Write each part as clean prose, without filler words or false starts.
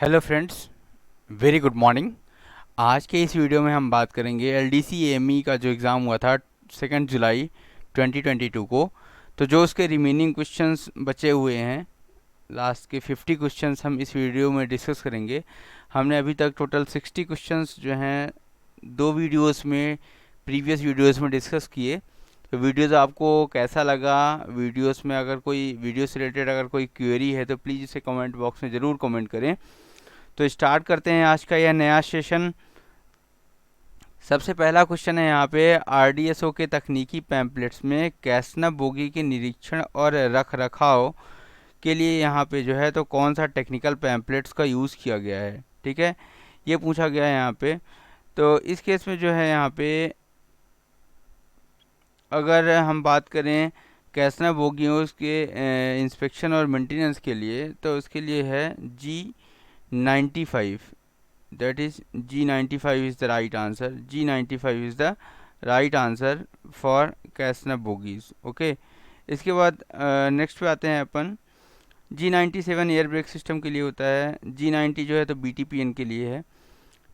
Hello friends, very good morning. आज के इस वीडियो में हम बात करेंगे एलडीसी एएमई का जो एग्ज़ाम हुआ था 2 जुलाई 2022 को। तो जो उसके रिमेनिंग क्वेश्चंस बचे हुए हैं, लास्ट के 50 क्वेश्चंस हम इस वीडियो में डिस्कस करेंगे। हमने अभी तक टोटल 60 क्वेश्चंस जो हैं दो वीडियोस में, प्रीवियस वीडियोस में डिस्कस किए। तो वीडियोस आपको कैसा लगा? वीडियोस में अगर कोई वीडियो से रिलेटेड अगर कोई क्वेरी है तो प्लीज़ इसे कमेंट बॉक्स में ज़रूर कमेंट करें। तो स्टार्ट करते हैं आज का यह नया सेशन। सबसे पहला क्वेश्चन है यहाँ पे, आरडीएसओ के तकनीकी पैम्पलेट्स में कैसनव बोगी के निरीक्षण और रख रखाव के लिए यहाँ पे जो है तो कौन सा टेक्निकल पैम्पलेट्स का यूज़ किया गया है। ठीक है, ये पूछा गया है यहाँ पे। तो इस केस में जो है यहाँ पे अगर हम बात करें कैसनव बोगियों के इंस्पेक्शन और मेंटेनेंस के लिए, तो उसके लिए है G95। that is G95 is the right answer. G95 is the right answer for Casnab bogies. Okay, इसके बाद नेक्स्ट पे आते हैं अपन। G97 एयर ब्रेक सिस्टम के लिए होता है, G90 जो है तो BTPN के लिए है।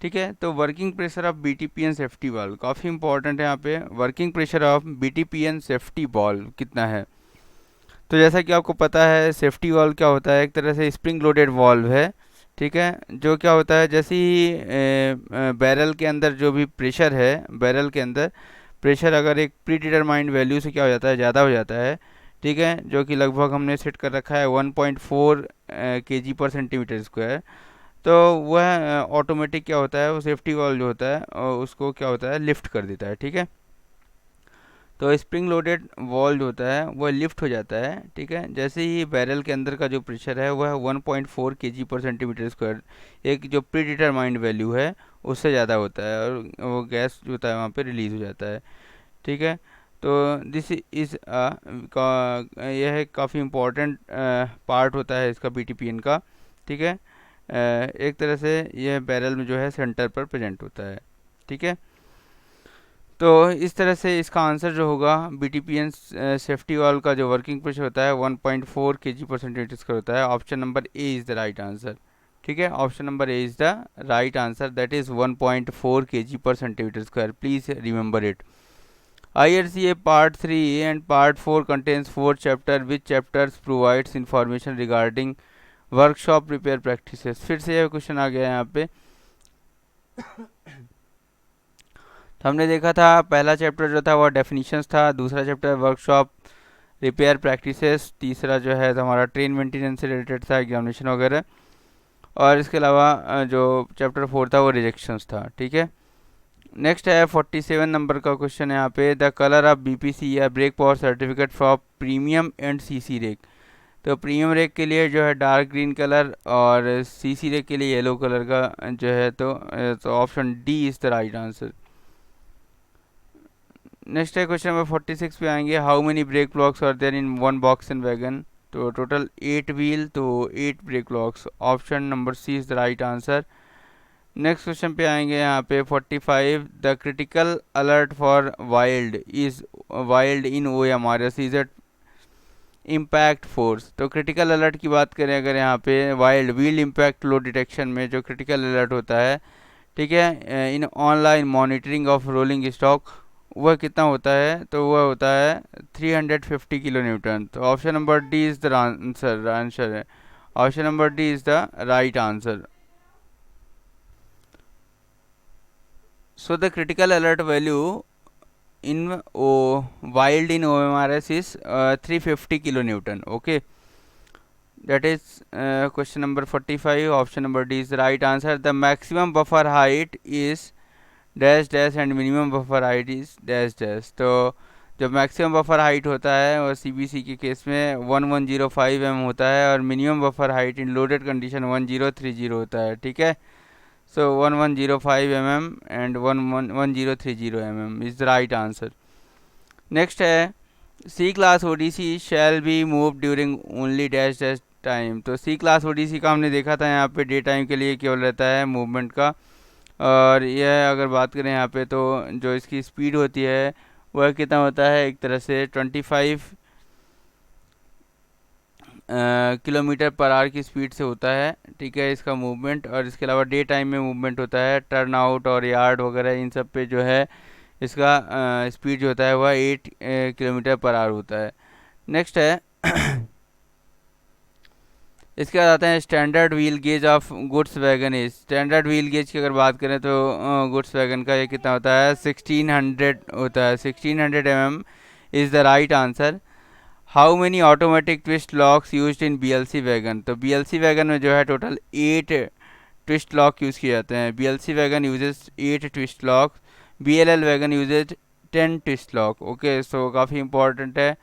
ठीक है, तो working pressure of BTPN safety valve काफ़ी इंपॉर्टेंट है यहाँ पे। Working pressure of BTPN safety valve कितना है? तो जैसा कि आपको पता है, सेफ्टी वाल्व क्या होता है, एक तरह से स्प्रिंग लोडेड वाल्व है। ठीक है, जो क्या होता है, जैसे ही बैरल के अंदर जो भी प्रेशर है, बैरल के अंदर प्रेशर अगर एक प्री डिटरमाइंड वैल्यू से क्या हो जाता है, ज़्यादा हो जाता है। ठीक है, जो कि लगभग हमने सेट कर रखा है 1.4 kg/cm²। तो वह ऑटोमेटिक क्या होता है, वो सेफ्टी वाल्व जो होता है उसको क्या होता है, लिफ्ट कर देता है। ठीक है, तो स्प्रिंग लोडेड वॉल जो होता है वह लिफ्ट हो जाता है। ठीक है, जैसे ही बैरल के अंदर का जो प्रेशर है वह 1.4 kg/cm², एक जो प्री डिटरमाइंड वैल्यू है उससे ज़्यादा होता है, और वो गैस जो होता है वहाँ पे रिलीज़ हो जाता है। ठीक है, तो दिस इज़ यह काफ़ी इम्पोर्टेंट पार्ट होता है इसका, BTPN का। ठीक है, एक तरह से यह बैरल में जो है सेंटर पर प्रेजेंट होता है। ठीक है, तो इस तरह से इसका आंसर जो होगा, BTPN सेफ्टी वाल्व का जो वर्किंग प्रेशर होता है 1.4 kg/cm² होता है। Option number A is the right answer. ठीक है, option number A is the right answer, that is 1.4 kg/cm²। Please remember it. IRCA Part 3 and Part 4 contains 4 chapter. Which chapters provides information regarding workshop repair practices? फिर से यह question आ गया यहाँ पे। तो हमने देखा था पहला चैप्टर जो था वह डेफिनेशंस था, दूसरा चैप्टर वर्कशॉप रिपेयर प्रैक्टिसेस, तीसरा जो है तो हमारा ट्रेन मेंटेनेंस से रिलेटेड था, एग्जामिनेशन वगैरह, और इसके अलावा जो चैप्टर 4 था वो रिजेक्शंस था। ठीक है, नेक्स्ट है 47 नंबर का क्वेश्चन है यहाँ पे, द कलर ऑफ BPC या brake power certificate for premium and CC rake. तो प्रीमियम रेक के लिए जो है डार्क ग्रीन कलर, और CC रेक के लिए येलो कलर का जो है तो option D is the right answer. Next है क्वेश्चन नंबर 46 पे आएंगे, how many brake blocks are there in one box in wagon. तो टोटल 8 व्हील, तो 8 brake blocks, option number C is the right answer. Next question पे आएंगे यहाँ पे 45, the critical alert for wild in OMRS is at impact force. तो critical alert की बात करें अगर यहाँ पे wild wheel impact load detection में जो क्रिटिकल अलर्ट होता है, ठीक है, in online monitoring of rolling stock, वह कितना होता है? तो वह होता है 350 किलो न्यूटन। तो option number D is the answer है, option number D is the right answer. So the critical alert value in wild in OMRS is 350 kilonewton. Okay, that is question number 45. Option number D is the right answer. The maximum buffer height is dash dash and minimum buffer height is dash dash. तो जो maximum buffer height होता है वो CBC के case में 1105 mm होता है, और minimum buffer height in loaded condition 1030 होता है। ठीक है, so 1105 mm and 1030 mm is the right answer. Next है, C class ODC shall be moved during only dash dash time। तो C class ODC का हमने देखा था यहाँ पे डे टाइम के लिए केवल रहता है मूवमेंट का, और यह अगर बात करें यहाँ पे तो जो इसकी स्पीड होती है वह कितना होता है, एक तरह से 25 किलोमीटर पर आवर की स्पीड से होता है, ठीक है, इसका मूवमेंट। और इसके अलावा डे टाइम में मूवमेंट होता है, टर्न आउट और यार्ड वगैरह इन सब पे जो है इसका स्पीड जो होता है वह 8 किलोमीटर पर आवर होता है। नेक्स्ट है इसके बाद आते हैं standard wheel gauge of goods wagon as. Standard wheel gauge की अगर बात करें तो गुड्स वैगन का ये कितना होता है, 1600 होता है। 1600 mm is the right answer. How many automatic twist locks used in BLC wagon. तो बीएलसी वैगन में जो है टोटल 8 ट्विस्ट लॉक यूज़ किए जाते हैं। BLC wagon uses 8 twist lock, BLL wagon uses 10 twist lock. Okay, so काफ़ी important है।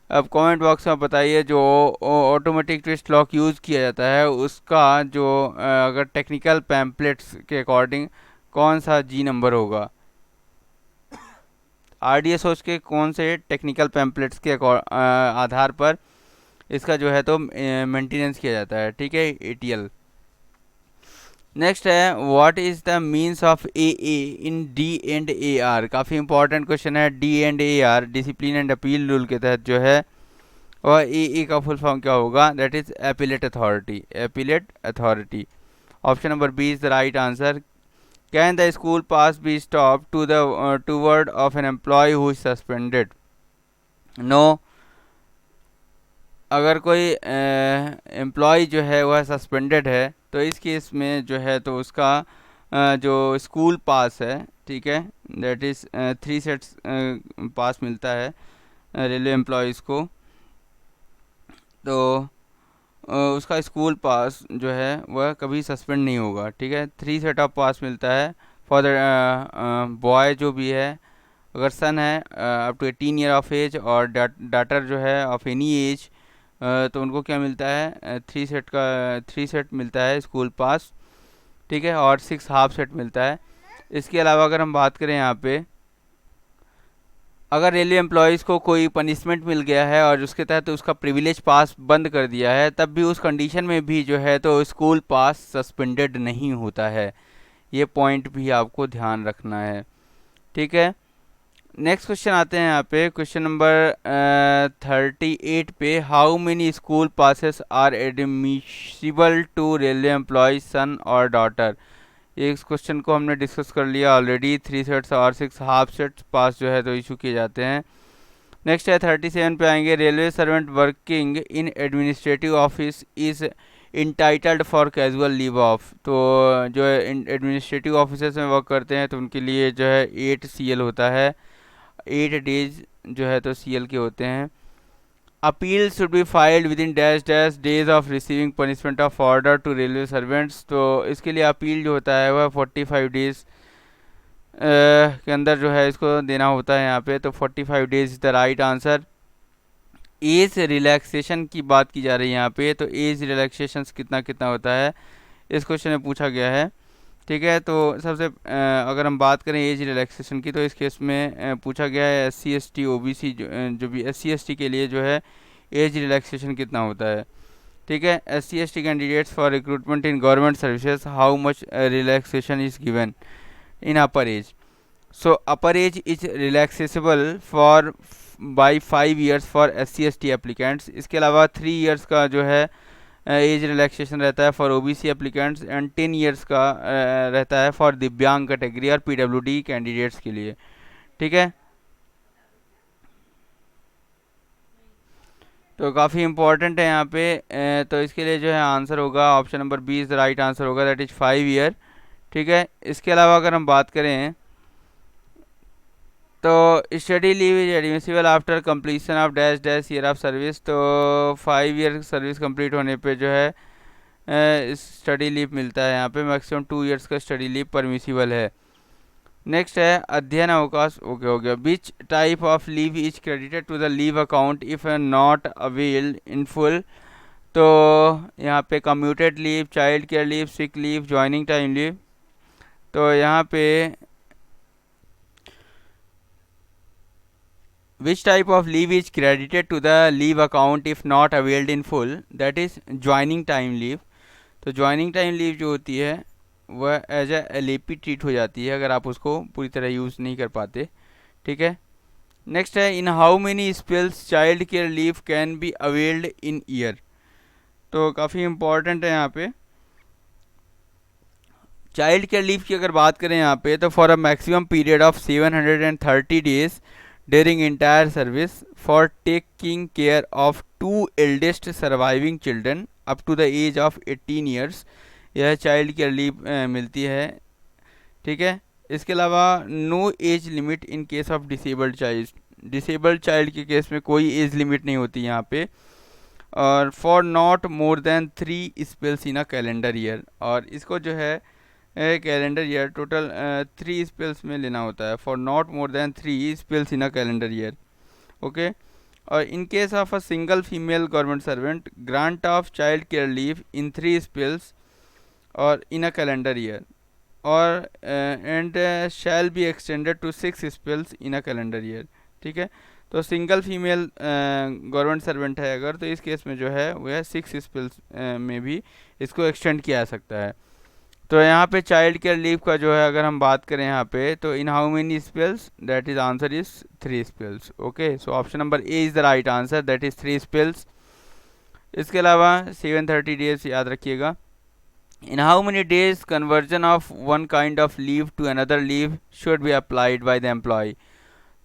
अब कमेंट बॉक्स में बताइए जो ऑटोमेटिक ट्विस्ट लॉक यूज़ किया जाता है उसका जो अगर टेक्निकल पैम्पलेट्स के अकॉर्डिंग कौन सा जी नंबर होगा। आरडीएसओस के कौन से टेक्निकल पैम्पलेट्स के आधार पर इसका जो है तो मेंटेनेंस किया जाता है, ठीक है, एटीएल। नेक्स्ट है what is the means of A in D and A R. काफ़ी इंपॉर्टेंट क्वेश्चन है। D and A R discipline and appeal rule के तहत जो है और ए का फुल फॉर्म क्या होगा, that is appellate authority. Appellate authority. Option number B is the right answer. Can the school pass be stop to the ward of an employee who is suspended. No. अगर कोई employ जो है वह suspended है तो इस case में जो है तो उसका जो स्कूल पास है, ठीक है, दैट इज़ 3 सेट्स पास मिलता है रेलवे एम्प्लॉयज़ को। तो उसका स्कूल पास जो है वह कभी सस्पेंड नहीं होगा, ठीक है। 3 सेट ऑफ पास मिलता है फॉर द बॉय जो भी है, अगर सन है up to 18 year of age और डाटर जो है ऑफ एनी एज, तो उनको क्या मिलता है, 3 सेट मिलता है स्कूल पास, ठीक है, और 6 हाफ सेट मिलता है। इसके अलावा अगर हम बात करें यहाँ पे, अगर रेलवे एम्प्लॉयज़ को कोई पनिशमेंट मिल गया है और उसके तहत उसका प्रिविलेज पास बंद कर दिया है, तब भी उस कंडीशन में भी जो है तो स्कूल पास सस्पेंडेड नहीं होता है। ये पॉइंट भी आपको ध्यान रखना है, ठीक है। नेक्स्ट क्वेश्चन आते हैं यहाँ पे, क्वेश्चन नंबर 38 पे। How many school passes are admissible to railway employ son और डॉटर। ये इस क्वेश्चन को हमने डिस्कस कर लिया ऑलरेडी। 3 सेट्स और 6 हाफ सेट्स पास जो है तो इशू किए जाते हैं। नेक्स्ट है 37 पे आएंगे। Railway servant working in administrative office is entitled for casual leave of. तो जो एडमिनिस्ट्रेटिव ऑफिसर्स में वर्क करते हैं तो उनके लिए जो है 8 CL होता है, 8 डेज जो है तो CL के होते हैं। Appeal should be filed within dash dash days of receiving punishment of order to railway servants. तो इसके लिए अपील जो होता है वह 45 डेज के अंदर जो है इसको देना होता है यहाँ पे। तो 45 days is the right answer. Age relaxation की बात की जा रही है यहाँ पे, तो एज रिलैक्सेशन कितना कितना होता है इस क्वेश्चन में पूछा गया है, ठीक है। तो सबसे अगर हम बात करें एज रिलैक्सेशन की, तो इस केस में पूछा गया है SC ST OBC जो भी SC ST के लिए जो है एज रिलैक्सेशन कितना होता है, ठीक है। SC ST candidates for recruitment in government services, how much relaxation is given in upper as. So upper as is relaxable for by 5 years for SC ST applicants. इसके अलावा 3 ईयर्स का जो है एज रिलैक्सेशन रहता है for OBC applicants and 10 years का रहता है फॉर दिव्यांग कैटेगरी और PWD कैंडिडेट्स के लिए, ठीक है। तो काफ़ी इंपॉर्टेंट है यहाँ पे। तो इसके लिए जो है आंसर होगा option number B is the right answer होगा, दैट इज 5 ईयर, ठीक है। इसके अलावा अगर हम बात करें तो study leave is admissible after completion of dash dash year of service. तो 5 ईयर सर्विस कंप्लीट होने पे जो है स्टडी लीव मिलता है। यहाँ पे मैक्सिमम 2 ईयर्स का स्टडी लीव परमिसिबल है। नेक्स्ट है अध्ययन अवकाश, ओके हो गया। Which type of leave is credited to the leave account if not availed in full. तो यहाँ पे commuted leave, child care leave, sick leave, joining time leave. तो यहाँ पे which type of leave is credited to the leave account if not availed in full, that is joining time leave। तो joining time leave जो होती है वह as a LAP treat हो जाती है अगर आप उसको पूरी तरह यूज़ नहीं कर पाते, ठीक है। नेक्स्ट है इन how many spells child care leave can be availed in year. तो काफ़ी इंपॉर्टेंट है यहाँ पे। चाइल्ड केयर लीव की अगर बात करें यहाँ पे, तो for a maximum period of 730 days during entire service for taking care of 2 eldest surviving children up to the age of 18 years, यह चाइल्ड केयर लीव मिलती है। ठीक है, इसके अलावा no age limit in case of disabled child. Disabled child के case में कोई एज लिमिट नहीं होती यहाँ पे। और for not more than 3 spells in a calendar year, और इसको जो है कैलेंडर ईयर टोटल 3 स्पेल्स में लेना होता है। For not more than 3 spells in a calendar year. Okay. और in case of a single female government servant grant of child care leave in 3 spells और इन अ कैलेंडर ईयर और and shall be extended to 6 spells in a calendar year. ठीक है, तो single female government servant है अगर, तो इस case में जो है वह 6 स्पेल्स में भी इसको एक्सटेंड किया जा सकता है। तो यहाँ पे चाइल्ड केयर लीव का जो है अगर हम बात करें यहाँ पे, तो in how many spells, that is answer is 3 spells. Okay, so option number A is the right answer, that is 3 spells. इसके अलावा 730 डेज याद रखिएगा। In how many days conversion of one kind of leave to another leave should be applied by the employee.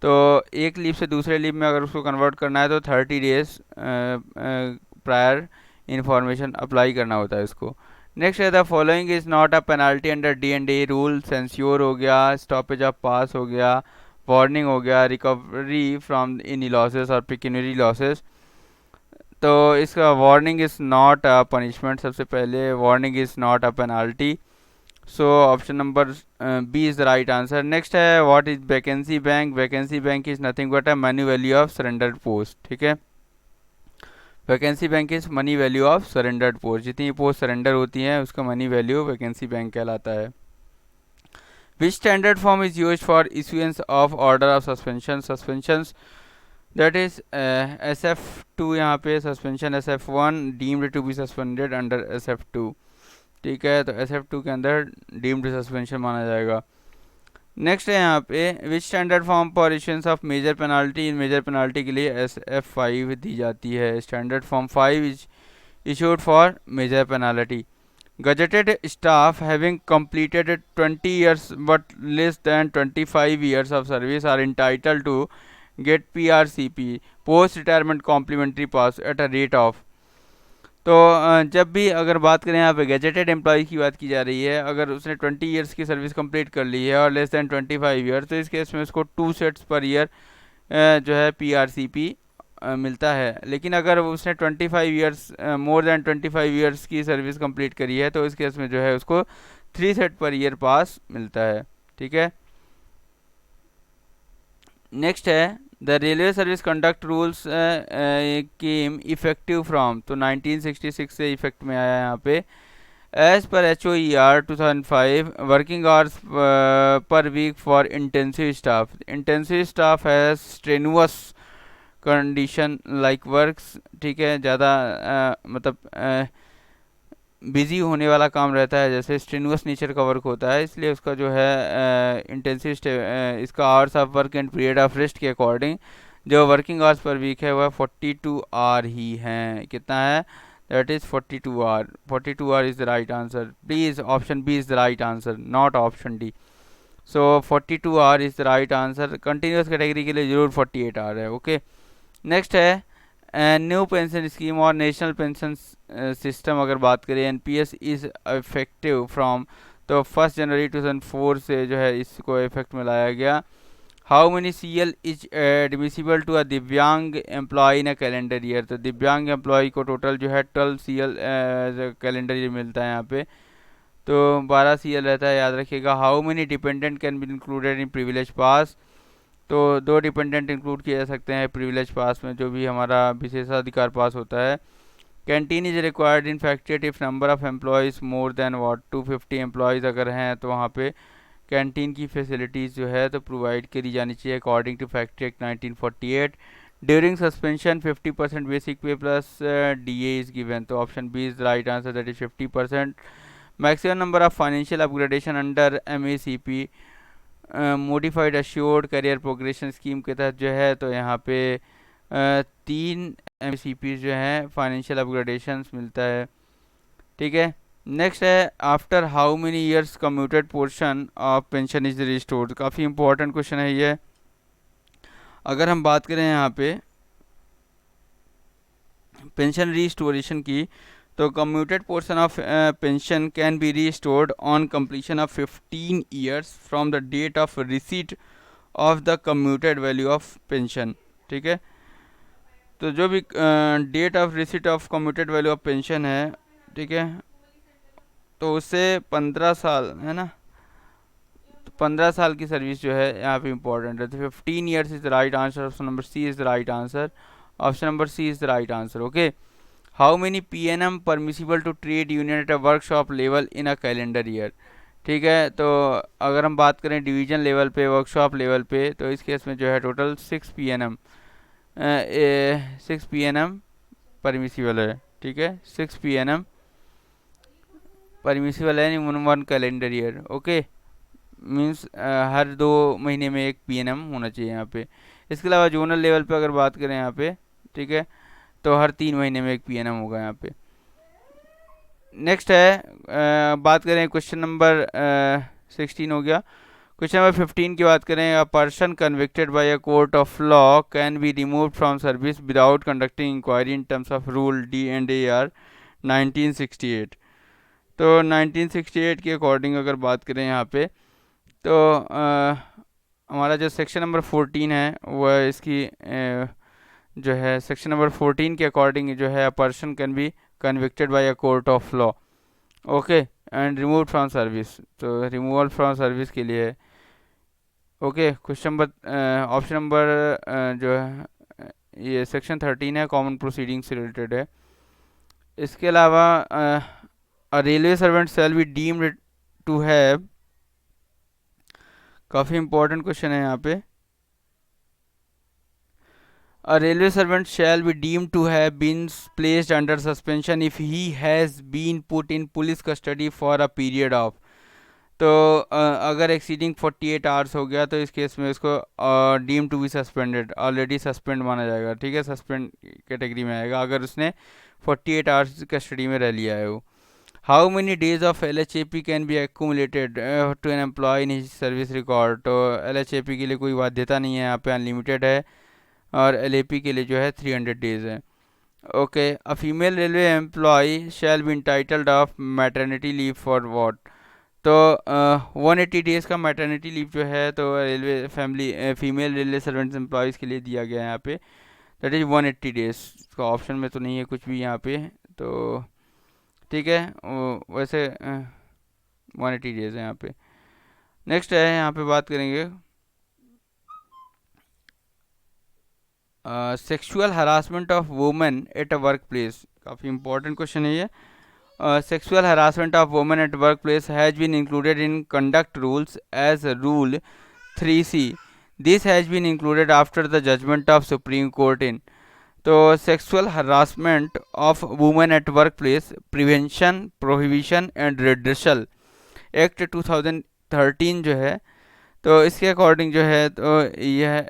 तो एक leave से दूसरे leave में अगर उसको कन्वर्ट करना है तो 30 डेज प्रायर इंफॉर्मेशन अप्लाई करना होता है इसको। नेक्स्ट है the following is not a penalty under D&A rule. Censure हो गया, स्टॉपेज ऑफ पास हो गया, वार्निंग हो गया, रिकवरी फ्रॉम एनी लॉसेस और पिक्यूनरी लॉसेस। तो इसका warning is not a punishment, सबसे पहले warning is not a penalty. So option number B is the right answer. Next है what is vacancy bank. Vacancy bank is nothing but a money value of surrendered post. ठीक है, vacancy bank is money value of surrendered post, जितनी post surrender होती हैं उसका money value vacancy bank कहलाता है। Which standard form is used for issuance of order of suspension. Suspensions that is SF2, यहाँ पे suspension SF1 deemed to be suspended under SF2। ठीक है, तो SF2 के अंदर डीम्ड सस्पेंशन माना जाएगा। नेक्स्ट है यहाँ पे which standard form for issuance of major penalty. इन मेजर पेनाल्टी के लिए SF5 दी जाती है। Standard form 5 is issued for major penalty. Gazetted staff having completed 20 years but less than 25 years of service are entitled to get PRCP, post retirement complimentary pass at a rate of। तो जब भी अगर बात करें यहाँ पे gazetted employ की बात की जा रही है, अगर उसने 20 ईयर्स की सर्विस कंप्लीट कर ली है और लेस दैन 25 ईयर, तो इस केस में उसको 2 सेट्स पर ईयर जो है PRCP मिलता है। लेकिन अगर उसने 25 ईयर्स मोर देन 25 ईयर्स की सर्विस कंप्लीट करी है, तो इस केस में जो है उसको 3 सेट पर ईयर पास मिलता है। ठीक है, नेक्स्ट है the railway service conduct rules came effective from. तो 1966 से इफेक्ट में आया यहाँ पे। As per HOER 2005 working hours per week for intensive staff. Intensive staff has strenuous condition like works. ठीक है, ज़्यादा मतलब बिजी होने वाला काम रहता है, जैसे स्ट्रेनुअस नेचर का वर्क होता है, इसलिए उसका जो है इंटेंसिव इसका hours of work and period of rest के अकॉर्डिंग जो वर्किंग आवर्स पर वीक है वह 42 आवर ही हैं। कितना है, that is 42 hour. 42 hour is the right answer. Please option B is the right answer, not option D. So 42 hour is the right answer. Continuous category के लिए जरूर 48 hour है। ओके, नेक्स्ट है न्यू पेंशन स्कीम और national pension system अगर बात करें, NPS is effective from. तो 1 जनवरी 2004 से जो है इसको इफेक्ट में लाया गया। How many CL is admissible to a divyang employ in a calendar year. तो दिव्यांग एम्प्लॉय को टोटल जो है 12 CL कैलेंडर ईयर मिलता है यहाँ पे, तो 12 CL रहता है, याद रखिएगा। How many dependent can be included in privilege पास। तो 2 डिपेंडेंट इंक्लूड किए जा सकते हैं प्रिविलेज पास में, जो भी हमारा विशेषाधिकार पास होता है। Canteen is required in factory if number of employees more than 250 employees अगर हैं, तो वहाँ पे कैंटीन की फैसिलिटीज़ जो है तो प्रोवाइड करी जानी चाहिए according to factory act 1948। During suspension 50% basic pay plus DA is given. तो option B is the right answer, that is 50%। Maximum number of financial upgradation under MACP modified assured career progression scheme के तहत जो है तो यहाँ पे 3 MCP जो हैं फाइनेंशियल अपग्रेडेशंस मिलता है, ठीक है। नेक्स्ट है after how many years commuted portion of pension is restored. काफ़ी इंपॉर्टेंट क्वेश्चन है ये। अगर हम बात करें यहाँ पे पेंशन रिस्टोरेशन की, तो commuted portion of pension can be restored on completion of 15 years from the date of receipt of the commuted value of pension, ठीक है। तो जो भी date of receipt of commuted value of pension है, ठीक है, तो उससे 15 साल है ना, तो 15 साल की सर्विस जो है यहाँ पे इंपॉर्टेंट है। तो 15 years is the right answer. Option number C is the right answer. Option number C is the right answer. Okay, how many PNM permissible to trade union at a workshop level in a calendar year, ठीक है। तो अगर हम बात करें division level पे, workshop level पे, तो इस केस में जो है टोटल 6 PNM परमिसिबल है, ठीक है। 6 PNM परमिसिबल है इन 1 कैलेंडर ईयर। ओके, मीन्स हर 2 महीने में एक PNM होना चाहिए यहाँ पे। इसके अलावा जोनल लेवल पे अगर बात करें यहाँ पे, ठीक है, तो हर 3 महीने में एक PNM होगा यहाँ पे। नेक्स्ट है बात करें क्वेश्चन नंबर 16 हो गया। क्वेश्चन नंबर 15 की बात करें, a person convicted by a court of law can be removed from service without conducting inquiry in terms of rule D&AR 1968। तो 1968 के अकॉर्डिंग अगर बात करें यहाँ पे, तो हमारा जो सेक्शन नंबर 14 है वह इसकी जो है सेक्शन नंबर 14 के अकॉर्डिंग जो है, a person can be convicted by a court of law, okay, and remove from service. तो रिमूवल फ्रॉम सर्विस के लिए, okay, question number option number जो है ये सेक्शन 13 है, कॉमन प्रोसीडिंग से रिलेटेड है। इसके अलावा a railway servant shall be deemed to have, काफ़ी इंपॉर्टेंट क्वेश्चन है यहाँ पे। A railway servant shall be deemed to have been placed under suspension if he has been put in police custody for a period of, तो अगर exceeding 48 hours हो गया तो इस केस में उसको deem to be suspended, already suspend माना जाएगा, ठीक है, सस्पेंड कैटेगरी में आएगा अगर उसने 48 आवर्स कस्टडी में रह लिया है वो। How many days of LHAP can be accumulated to an employee in his service record. तो LHAP के लिए कोई बाध्यता नहीं है यहाँ पे, अनलिमिटेड है, और LAP के लिए जो है 300 डेज है। Okay, a female railway employee shall be entitled of maternity leave for what. तो 180 डेज़ का मैटरनिटी लीव जो है तो railway family female railway servants employees के लिए दिया गया है यहाँ पे, दैट इज़ 180 डेज़। इसका ऑप्शन में तो नहीं है कुछ भी यहाँ पे, तो ठीक है, वैसे 180 डेज़ है यहाँ पे। नेक्स्ट है, यहाँ पे बात करेंगे sexual harassment of women at a work place. काफ़ी इंपॉर्टेंट क्वेश्चन है ये। Sexual harassment of women at workplace has been included in conduct rules as Rule 3C. This has been included after the judgment of Supreme Court in, तो sexual harassment of women at work place prevention prohibition and redressal act 2013 जो है, तो इसके according जो है तो यह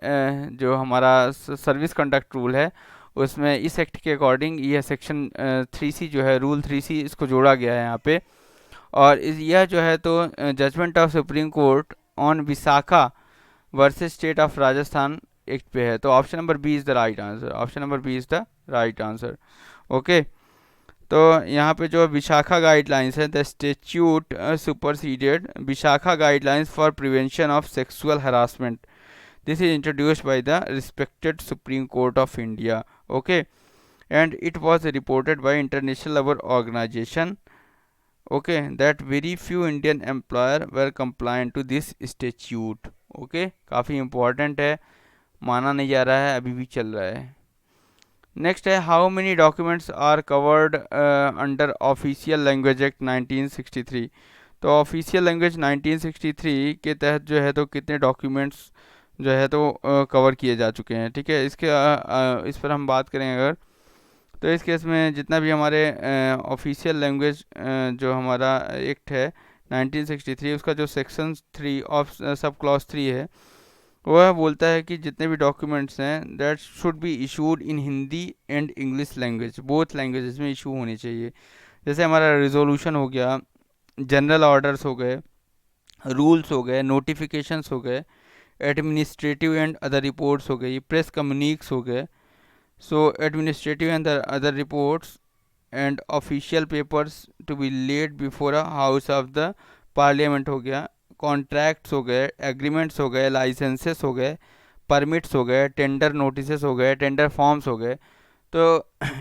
जो हमारा सर्विस कंडक्ट रूल है उसमें इस एक्ट के अकॉर्डिंग यह सेक्शन 3C जो है, रूल 3C, इसको जोड़ा गया है यहाँ पे। और यह जो है तो judgment of supreme court on Vishakha versus state of Rajasthan act पे है। तो option number B is the right answer. Option number B is the right answer. Okay, तो यहाँ पे जो विशाखा गाइडलाइंस है, the statute superseded Vishakha guidelines for prevention of sexual harassment. This is introduced by the respected Supreme Court of India. Okay, and it was reported by International Labour Organization, okay, that very few Indian employer were compliant to this statute. Okay, काफ़ी important है, माना नहीं जा रहा है, अभी भी चल रहा है। नेक्स्ट है, how many documents are covered under official language act 1963। तो ऑफिशियल लैंग्वेज 1963 के तहत जो है तो कितने डॉक्यूमेंट्स जो है तो कवर किए जा चुके हैं, ठीक है। इसके इस पर हम बात करें अगर, तो इस केस में जितना भी हमारे ऑफिशियल लैंग्वेज जो हमारा एक्ट है 1963 उसका जो सेक्शन 3 ऑफ सब क्लॉज 3 है, वह बोलता है कि जितने भी डॉक्यूमेंट्स हैं that should be issued in Hindi and English language, both languages में इशू होने चाहिए। जैसे हमारा रिजोल्यूशन हो गया, जनरल ऑर्डर्स हो गए, रूल्स हो गए, नोटिफिकेशंस हो गए, एडमिनिस्ट्रेटिव एंड अदर रिपोर्ट्स हो गई, प्रेस कम्युनिक्स हो गए। So administrative and other reports and official papers to be laid before a house of the parliament हो गया, कॉन्ट्रैक्ट्स हो गए, एग्रीमेंट्स हो गए, लाइसेंसेस हो गए, परमिट्स हो गए, टेंडर नोटिसेस हो गए, टेंडर फॉर्म्स हो गए। तो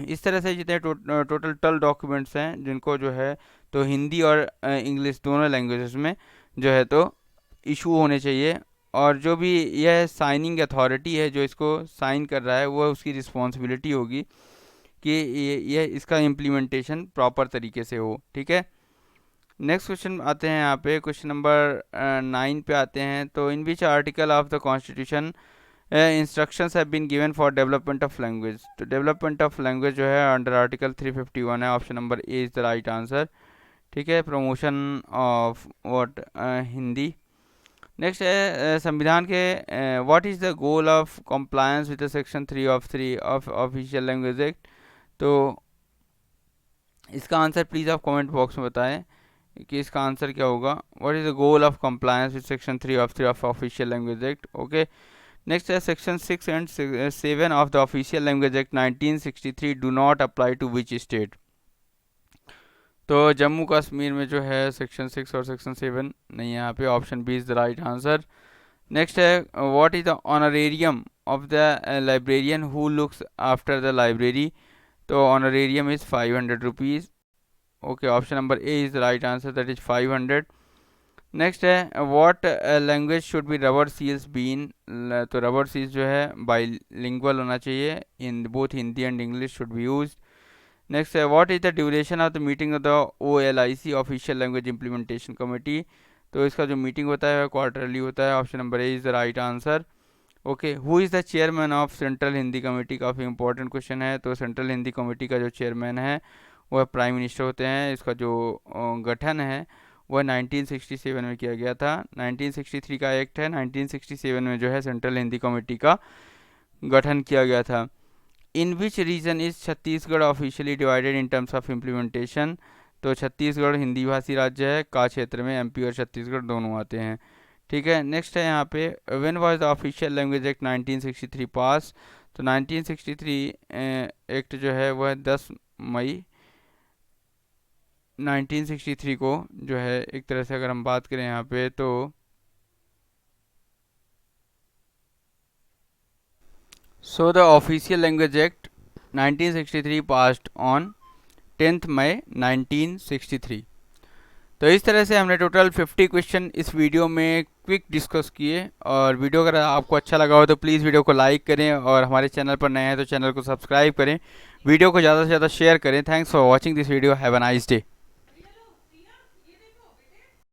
इस तरह से जितने टोटल 12 डॉक्यूमेंट्स हैं जिनको जो है तो हिंदी और इंग्लिश दोनों लैंग्वेजेस में जो है तो इशू होने चाहिए। और जो भी यह साइनिंग अथॉरिटी है जो इसको साइन कर रहा है वह उसकी रिस्पॉन्सिबिलिटी होगी कि ये इसका इम्प्लीमेंटेशन प्रॉपर तरीके से हो। ठीक है, नेक्स्ट क्वेश्चन आते हैं यहाँ पे, क्वेश्चन नंबर 9 पे आते हैं। तो in which article of the constitution instructions have been given for development of language. तो डेवलपमेंट ऑफ लैंग्वेज जो है अंडर आर्टिकल 351 है, option number A is the right answer. ठीक है, promotion of what, Hindi. Next है संविधान के what is the goal of compliance with section 3 of official language act. तो इसका आंसर प्लीज़ आप कमेंट बॉक्स में बताएं कि इसका आंसर क्या होगा। What is the goal of compliance with section 3 of official language act. Okay, next है section 6 and 7 of the official language act 1963 do not apply to which state. तो जम्मू कश्मीर में जो है सेक्शन 6 और सेक्शन 7 नहीं है यहाँ पे, option B is the right answer. Next है what is the honorarium of the librarian who looks after the library. तो honorarium is 500 rupees. Okay, option number A is the right answer, that is 500। Next है what language should be rubber seals been. तो rubber seals जो है bilingual होना चाहिए, in both Hindi and English should be used. Next है what is the duration of the meeting of the OLIC official language implementation committee. तो इसका जो meeting होता है क्वार्टरली होता है, option number A is the right answer. Okay, who is the chairman of central Hindi committee, काफ़ी important question है। तो सेंट्रल हिंदी कमेटी का जो चेयरमैन है वह प्राइम मिनिस्टर होते हैं। इसका जो गठन है वह 1967 में किया गया था। 1963 का एक्ट है, 1967 में जो है सेंट्रल हिंदी कमेटी का गठन किया गया था। In which region is Chhattisgarh officially divided in terms of implementation. तो छत्तीसगढ़ हिंदी भाषी राज्य है, का क्षेत्र में MP और छत्तीसगढ़ दोनों आते हैं। ठीक है, नेक्स्ट है यहाँ पे when was the official language act 1963 पास। तो 1963 एक्ट जो है वह 10 मई 1963 को जो है, एक तरह से अगर हम बात करें यहाँ पे तो so the official language act 1963 passed on 10 मई 1963। तो इस तरह से हमने टोटल 50 क्वेश्चन इस वीडियो में क्विक डिस्कस किए। और वीडियो अगर आपको अच्छा लगा हो तो प्लीज़ वीडियो को लाइक करें, और हमारे चैनल पर नए हैं तो चैनल को सब्सक्राइब करें, वीडियो को ज़्यादा से ज़्यादा शेयर करें। Thanks for watching this video, have a nice day.